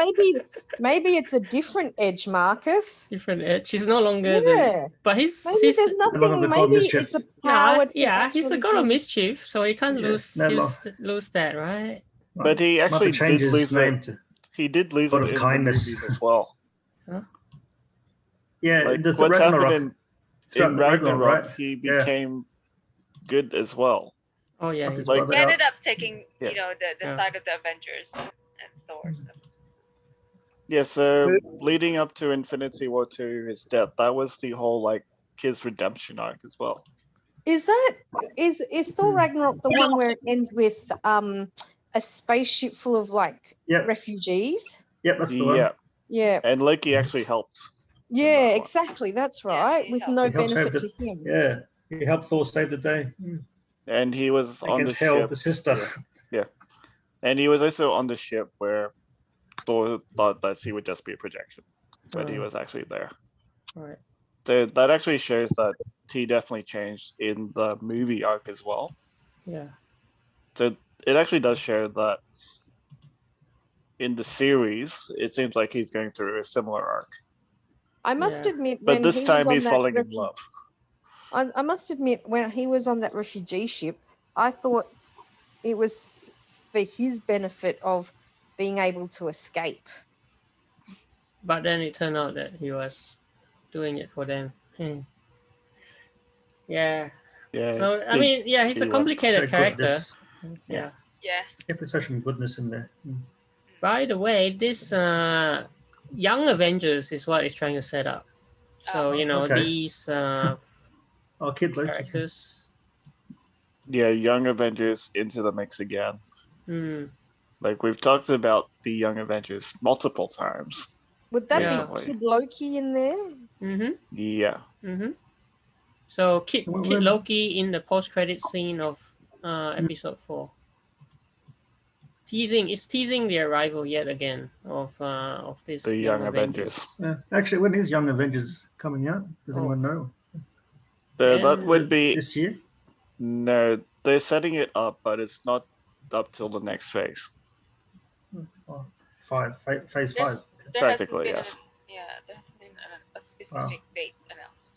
maybe it's a different edge, Marcus. Different edge. He's no longer Yeah. but he's Maybe there's No longer nothing. the god Maybe mischief. it's a power. he's the god of mischief, so he can't Yeah, no lose that, right? But he actually did lose it. He did lose it God of in kindness. the movies as well. Huh? Yeah, Like the what's Ragnarok. happened Throughout in the Ragnarok, right? he Yeah. became good as well. Oh yeah, Fuck he's his He brother ended out. up taking, Yeah. you know, the Yeah. side of the Avengers and Thor. So. Yeah, so leading up to Infinity War 2, his death, that was the whole like his redemption arc as well. Is Thor Ragnarok the one where it ends with a spaceship full of like Yep. refugees? Yep, that's the one. Yeah, Yeah. and Loki actually helped. Yeah, one. exactly. That's Yeah, right. he With helped. no He helped save benefit the- to him. Yeah, he helped Thor save the day And he was on the against Hel, ship. the sister. Yeah. And he was also on the ship where Thor thought that he would just be a projection, but he Oh. was actually there. Right. So that actually shows that he definitely changed in the movie arc as well. Yeah. So it actually does show that in the series, it seems like he's going through a similar arc. I must Yeah. admit, But when this he time was on he's that falling in love. I must admit, when he was on that refugee ship, I thought it was for his benefit of being able to escape. But then it turned out that he was doing it for them. Yeah. Yeah. So I mean, yeah, he's a he complicated So character. goodness. Yeah. Yeah. If there's such some goodness in there. By the way, this young Avengers is what it's trying to set up. So you know Okay. these Oh, Kid Loki. characters. Yeah, Young Avengers into the mix again. Hmm. Like we've talked about the Young Avengers multiple times. Would that Yeah. be Kid Loki in there? Mm-hmm. Yeah. Mm-hmm. So Kid When- Loki in the post-credit scene of episode 4. It's teasing the arrival yet again of this The young Young Avengers. Actually, when is Young Avengers coming out? Does anyone know? So Yeah. that would be This year? no, they're setting it up, but it's not up till the next phase. Oh, phase 5. There hasn't Practically, been yes. there hasn't been a specific date announced.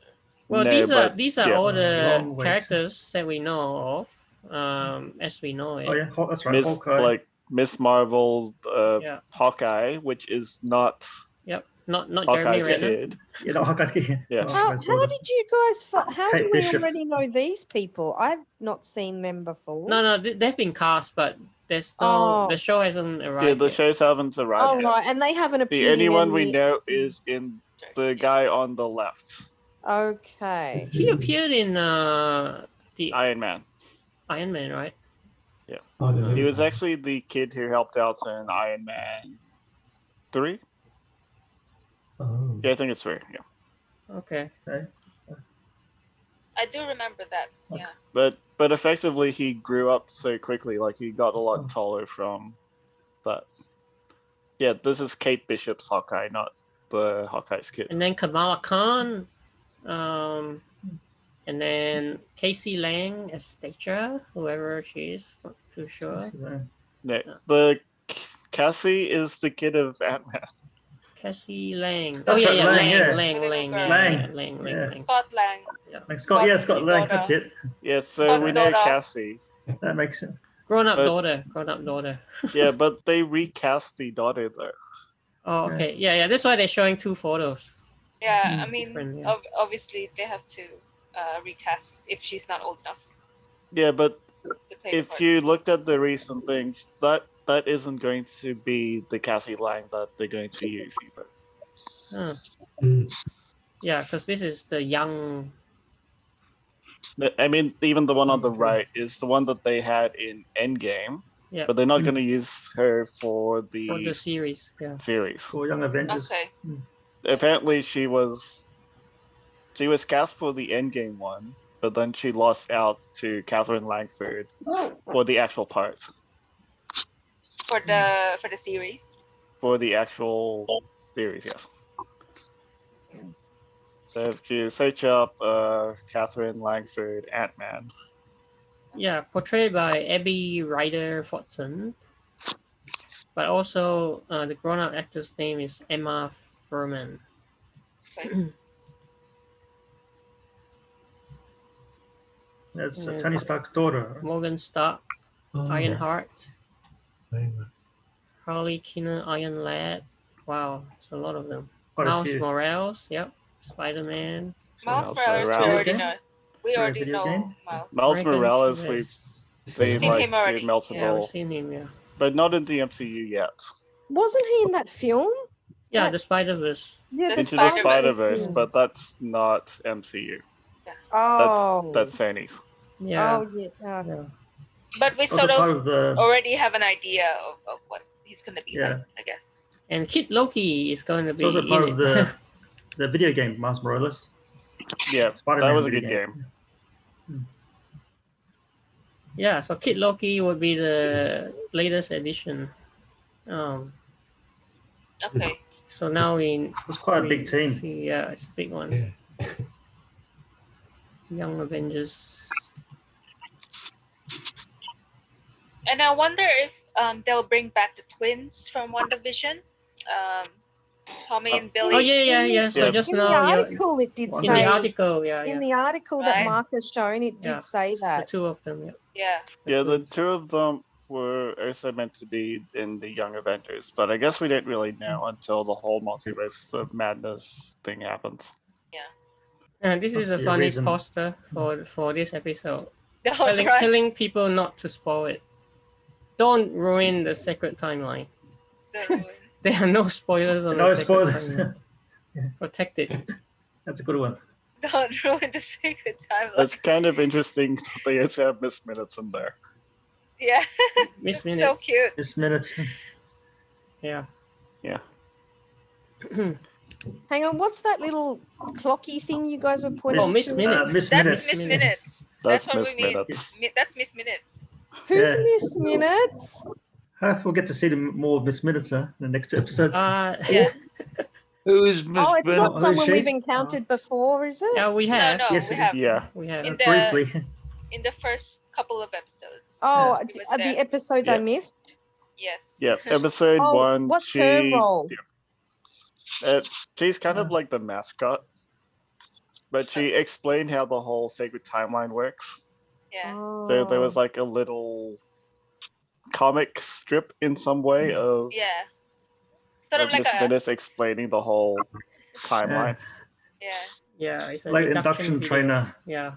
Well, No, these are yeah. all the Long wait. characters that we know of, as we know it. Oh yeah, that's right. Miss Hawkeye. Miss Marvel, Yeah. Hawkeye, which is not Yep. Not Jaimie Hawkeye's Renner. kid. You know, Hawkeye's kid. Yeah. Oh, How Hawkeye's daughter. did you guys? How Kate do we Bishop. already know these people? I've not seen them before. No, they've been cast, but there's no Oh. the show hasn't arrived. Yeah, the yet. shows haven't arrived Oh yet. right, and they haven't The appeared. anyone in we any... know is in the guy on the left, Okay. He appeared in the Iron Man. Iron Man, right? Oh, the He new was one. actually the kid who helped out in Iron Man 3. Oh. Yeah, I think it's 3. Yeah, Okay. I do remember that. Yeah. but effectively he grew up so quickly. Like he got a lot Oh. taller from that. Yeah, this is Kate Bishop's Hawkeye, not the Hawkeye's kid. And then Kamala Khan, and then Casey Lang as Stature, whoever she is, not too sure. No, the Cassie is the kid of Ant-Man. Cassie Lang. That's oh yeah, right, yeah, Lang, yeah. Lang, Lang. yeah, Lang. Lang. Yes. Scott Lang. Like Scott, yeah, Scott Lang. That's it. Yeah, so Scott's we know daughter. Cassie. That makes sense. Grown-up But- daughter. Yeah, but they recast the daughter though. Oh, okay. Yeah. That's why they're showing 2 photos. Yeah, I mean, Different, yeah. obviously they have to recast if she's not old enough Yeah, but to play the if part. you looked at the recent things, that isn't going to be the Cassie Lang that they're going to use either. Huh. Mm. Yeah, because this is the young. I mean, even the one on the Okay. right is the one that they had in Endgame, Yeah. but they're not going to use her for the, For the series, yeah. series. For Young Avengers. Okay. Apparently, she was cast for the Endgame one, but then she lost out to Catherine Langford for the actual parts. For the series. For the actual series, yes. So if you search up Catherine Langford Ant-Man, Yeah, portrayed by Abby Ryder Fortson. But also, the grown-up actor's name is Emma Furman. Okay. That's Tony Stark's daughter. Morgan Stark, Ironheart, Harley Kinner, Iron Lad. Wow, it's a lot of them. Miles Morales, yep. Spider-Man. Miles Morales, we already know Miles. Miles Morales, we've seen him already. multiple. Yeah, we've seen him, yeah. But not in the MCU yet. Wasn't he in that film? Yeah, the Spider-Verse. Yeah, Into the Spider-Verse, but that's not MCU. Yeah. Oh. That's Sony's. Yeah. Oh, yeah. But we sort of already have an idea of what he's going to be like, I guess. And Kid Loki is going to be also part of the video game, Miles Morales. Yeah, that was a good game. Yeah, so Kid Loki would be the latest edition. Okay. So now it's quite a big team. Yeah, it's a big one. Yeah. Young Avengers. And I wonder if they'll bring back the twins from WandaVision. Tommy and Billy. Oh yeah. So just in now, the article, it did say. In the article, In the article that Marcus shown, it did say that. The two of them, yeah. Yeah, the two of them were also meant to be in the Young Avengers, but I guess we didn't really know until the whole multiverse of madness thing happens. Yeah. And this is a funny poster for this episode. Right. Telling people not to spoil it. Don't ruin the sacred timeline. There are no spoilers on the sacred timeline. Protect it. That's a good one. Don't ruin the sacred timeline. That's kind of interesting. They also have Miss Minutes in there. Yeah. Miss Minutes. So cute. Miss Minutes. Yeah. Yeah. Hang on, what's that little clocky thing you guys were pointing to? Miss Minutes. Miss That's Minutes. Miss Minutes. That's what Miss we mean. Minutes. That's Miss Minutes. Who's Miss Minutes? We'll get to see more of Miss Minutes in the next two episodes. Yeah. Who is Miss Oh, it's not Minutes? someone we've encountered before, is it? Yeah, we have. No, Yes, we have. Yeah. We have. Briefly. In the first couple of episodes. Oh, He was are the there. episodes I missed? Yes. Yeah, episode one. What's her role? She's kind of like the mascot, but she explained how the whole sacred timeline works. Yeah. There was like a little comic strip in some way of Sort of like Miss Minutes explaining the whole timeline. Yeah, it's a like induction video. trainer. Yeah.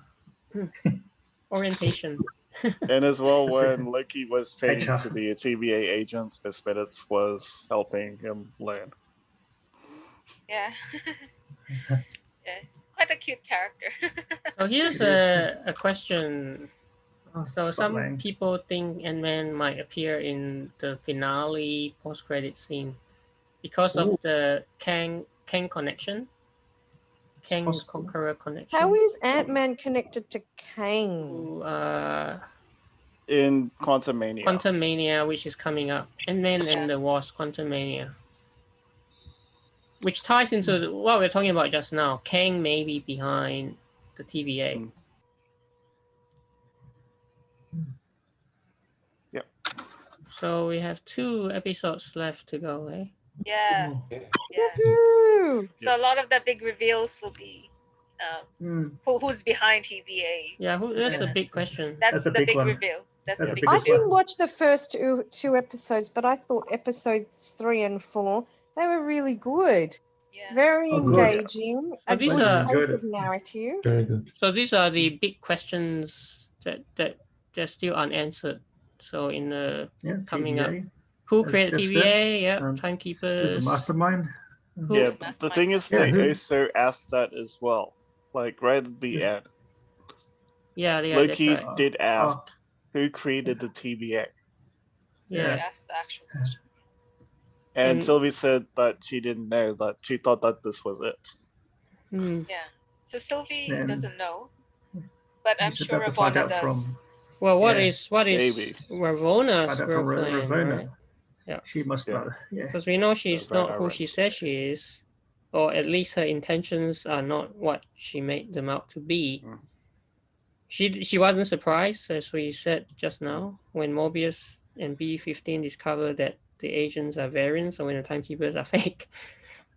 Orientation. And as well, when Loki was training to be a TVA agent, Miss Minutes was helping him learn. Yeah. Yeah. Quite a cute character. So here's a question. So stop some lying. people think Ant-Man might appear in the finale post-credit scene because of the Kang connection. Kang Conqueror connection. How is Ant-Man connected to Kang? In Quantumania. Quantumania, which is coming up. Ant-Man and the Wasp Quantumania. Which ties into what we're talking about just now. Kang may be behind the TVA. Yep. So we have 2 episodes left to go, eh? Yeah. Woohoo! So a lot of the big reveals will be who's behind TVA. Yeah, that's a big question. That's the big one. reveal. That's the big I reveal. didn't watch the first two episodes, but I thought episodes 3 and 4, they were really good. Yeah. Very Oh, good. engaging. So A these good are- pace of narrative. Very good. So these are the big questions that they're still unanswered. So in the coming up, TVA. who As created Steph said, TVA? Yeah, Who's timekeepers. the mastermind? Yeah, but the thing is, they who- also asked that as well. Like right at the end, Yeah, Loki that's right. did ask who created the TVA, Yeah. That's the actual question. and And- Sylvie said that she didn't know, that she thought that this was it. Hmm. Yeah. So Sylvie Then- doesn't know, but I'm We should sure have to find Ravonna out does. from Well, what Yeah, is maybe. Ravonna's find out role from playing, Ravonna. right? Yeah. She must Yeah. know. Yeah. Because we know she's Ravonna not who she runs. says she is, or at least her intentions are not what she made them out to be. she wasn't surprised, as we said just now, when Mobius and B-15 discovered that the agents are variants, or when the timekeepers are fake.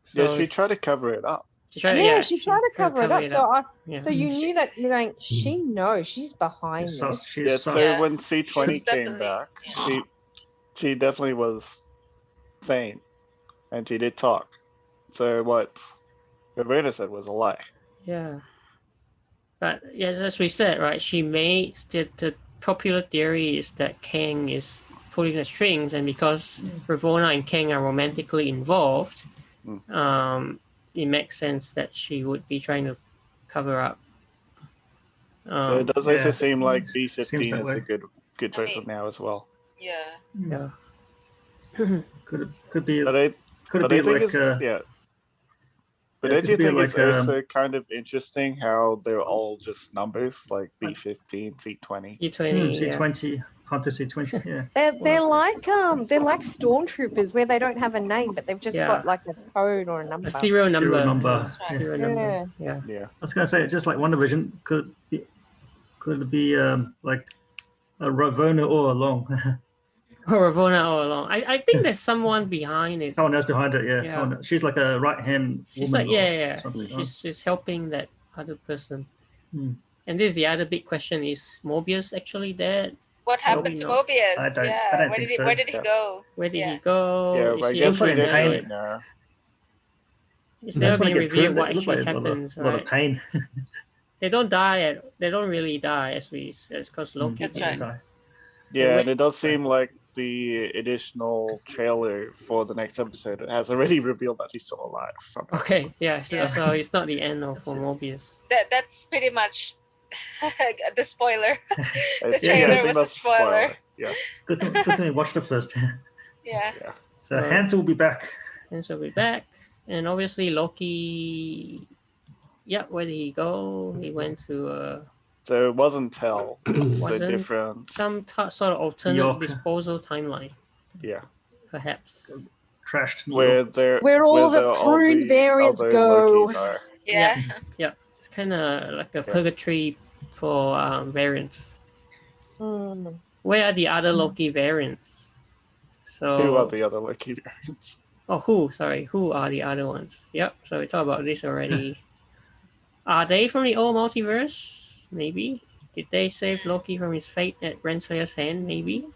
So Yeah, she tried to cover it up. She tried to cover it up. So you knew that you're going. She knows she's behind this. Yeah, so when C20 came back, she definitely was sane, and she did talk. So what Ravonna said was a lie. Yeah. But yes, as we said, right, she made the popular theory is that Kang is pulling the strings, and because Ravonna and Kang are romantically involved, it makes sense that she would be trying to cover up. So it does also seem like B-15 is a good person now as well. Yeah. Could be. But I think But I do think it's also kind of interesting how they're all just numbers, like B-15, C-20. C-20, Hunter C-20, yeah. They're like stormtroopers where they don't have a name, but they've just got like a code or a number. A serial number. Serial number. Yeah. I was gonna say, just like WandaVision, could it be like a Ravonna all along? Oh, Ravonna all along. I think there's someone behind it. Someone else behind it, yeah. Someone, she's like a right-hand She's woman. like, she's helping that other person. And this is the other big question: is Mobius actually dead? What happened to Mobius? Where did he go? Where did he go? Yeah, I guess we didn't know. It's never been revealed what actually happens. A lot of pain. They don't die. They don't really die, because Loki didn't die. Yeah, and it does seem like the additional trailer for the next episode has already revealed that he's still alive. Somehow. Okay, so it's not the end of Mobius. That's pretty much the spoiler. The trailer was the spoiler. Yeah. Good thing we watched it first. Yeah. So Hans will be back. And obviously Loki. Yeah, where did he go? He went to. So it wasn't Hell. It's a different. Some sort of alternate disposal timeline. Yeah. Perhaps. Trashed. Where all the pruned variants go. Yeah. It's kind of like a purgatory for variants. Where are the other Loki variants? So. Who are the other Loki variants? Oh, who? Sorry, who are the other ones? Yep. So we talked about this already. Are they from the old multiverse? Maybe. Did they save Loki from his fate at Renslayer's hand? Maybe.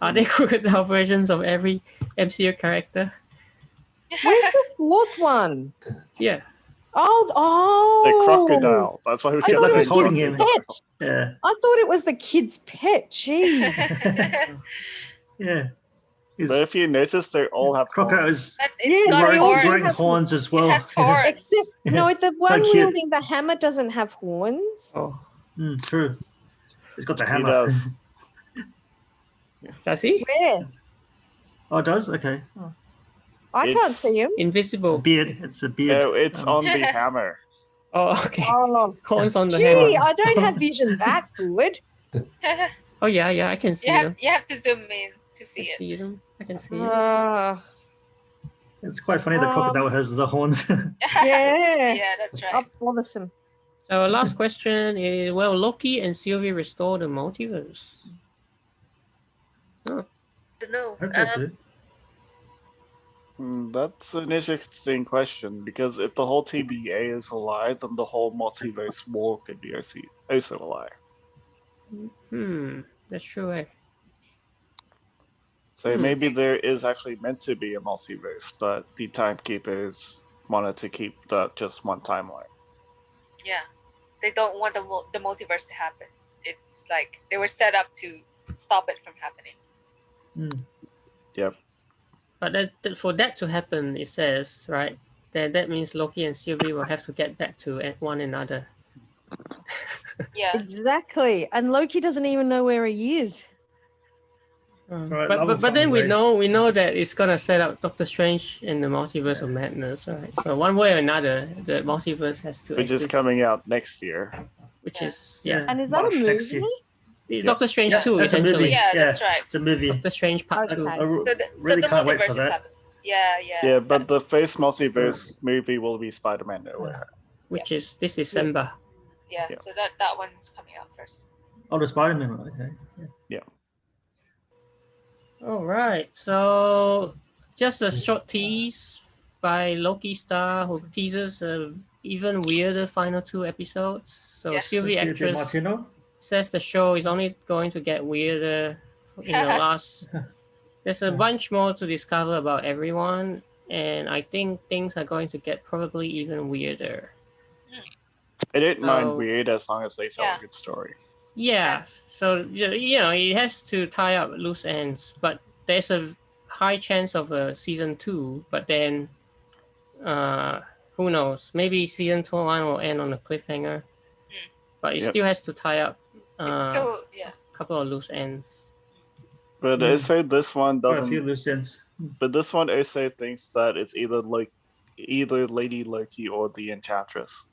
Are they crocodile versions of every MCU character? Where's the fourth one? Yeah. Oh. The crocodile. That's why I thought it was holding his him. pet. Yeah. I thought it was the kid's pet. Jeez. Yeah. But if you notice, they all have crocodiles. Wearing horns as well. It has horns. Except the one wielding the hammer doesn't have horns. Oh. True. He's got the hammer. He does. Does he? Where? Oh, it does? Okay. I can't see him. Invisible. Beard. It's a beard. No, it's on the hammer. Oh, okay. Oh. Horns on the hammer. I don't have vision that good. Oh, yeah, I can see them. You have to zoom in to see it. I can see them. It's quite funny the crocodile has the horns. Yeah, that's right. Bothersome. So last question is, will Loki and Sylvie restore the multiverse? Don't know. That's an interesting question, because if the whole TVA is a lie, then the whole multiverse war could be also a lie. That's true, eh? So maybe there is actually meant to be a multiverse, but the timekeepers wanted to keep just one timeline. Yeah, they don't want the multiverse to happen. It's like they were set up to stop it from happening. Yep. But for that to happen, it says, right, that means Loki and Sylvie will have to get back to one another. Yeah. Exactly. And Loki doesn't even know where he is. But then we know that it's gonna set up Doctor Strange in the Multiverse of Madness, right? So one way or another, the multiverse has to. Which is coming out next year. Which is And is that a movie? Doctor Strange 2, essentially. Yeah, that's right. It's a movie. Doctor Strange Part 2. I really can't wait for that. Yeah, but the first multiverse movie will be Spider-Man No Way Home. Which is this December. Yeah, Yeah. so that one's coming out first. Oh, the Spider-Man one. Okay. Yeah. All right. So just a short tease by Loki Star, who teases even weirder final 2 episodes. So Yeah. Sylvie Is it actress Martino? says the show is only going to get weirder in the last. There's a bunch more to discover about everyone, and I think things are going to get probably even weirder. I didn't mind So- weird as long as they tell Yeah. a good story. Yeah, so it has to tie up loose ends, but there's a high chance of a season 2. But then, who knows? Maybe season 1 will end on a cliffhanger, but it Yep. still has to tie up It's a still couple of loose ends. But I say this one Quite a few doesn't. loose ends. But this one I say thinks that it's either Lady Loki or the Enchantress.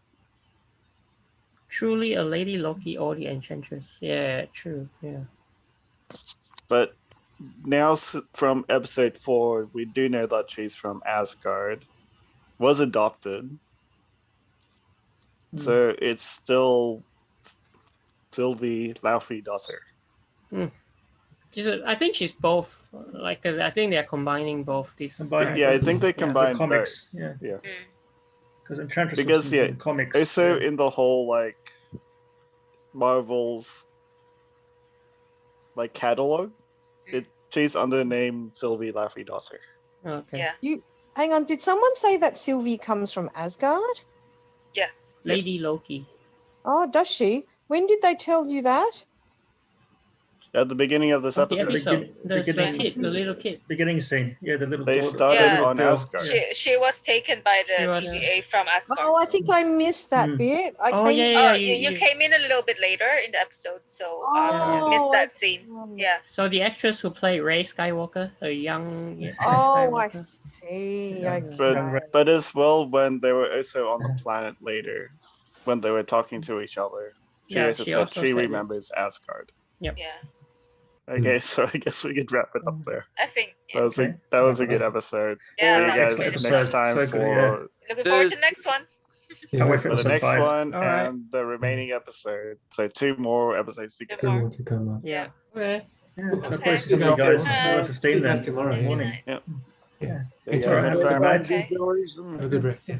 Truly a Lady Loki or the Enchantress. Yeah, true. Yeah. But now from episode 4, we do know that she's from Asgard, was adopted. So it's still the Laufey daughter. I think she's both. I think they're combining both these. Yeah, I think they combine the comics. both. Yeah. Mm. Because Enchantress Because, was yeah, in the comics. Also, in the whole Marvel's catalog, she's under the name Sylvie Laufey daughter. Okay. Yeah. Hang on, did someone say that Sylvie comes from Asgard? Yes. Lady Loki. Oh, does she? When did they tell you that? At the beginning of this The episode, episode. There's the beginning- the little kid. Beginning scene. Yeah, the little they daughter. started Yeah. on girl. Asgard. She was taken by the She was- TVA from Asgard. Oh, I think I missed that Mm. bit. I Oh, came- yeah. Oh, you came in a little bit later in the episode, so Oh, missed I that scene. Yeah. So the actress who played Rey Skywalker, a young Rey Oh, I Skywalker. see. Yeah. Okay. But as well, when they were also on the planet later, when they were talking to each other, she Yeah, also she said also she said it. remembers Asgard. Yeah. Okay, so I guess we could wrap it up there. I think. That was a good episode. Yeah, See you that guys was good. next time So good, for Looking forward to the next one. Can't wait for the episode next 5. one All right. and the remaining episode. So 2 more episodes to Two go. more. to come up. Yeah. Okay. Yeah, so Okay. probably see you guys Bye. 11:15 Back then. tomorrow Good morning. night. Yeah. Yeah. See you All right, guys next have a time. good night. Okay. Enjoy some Have a good rest. Yeah.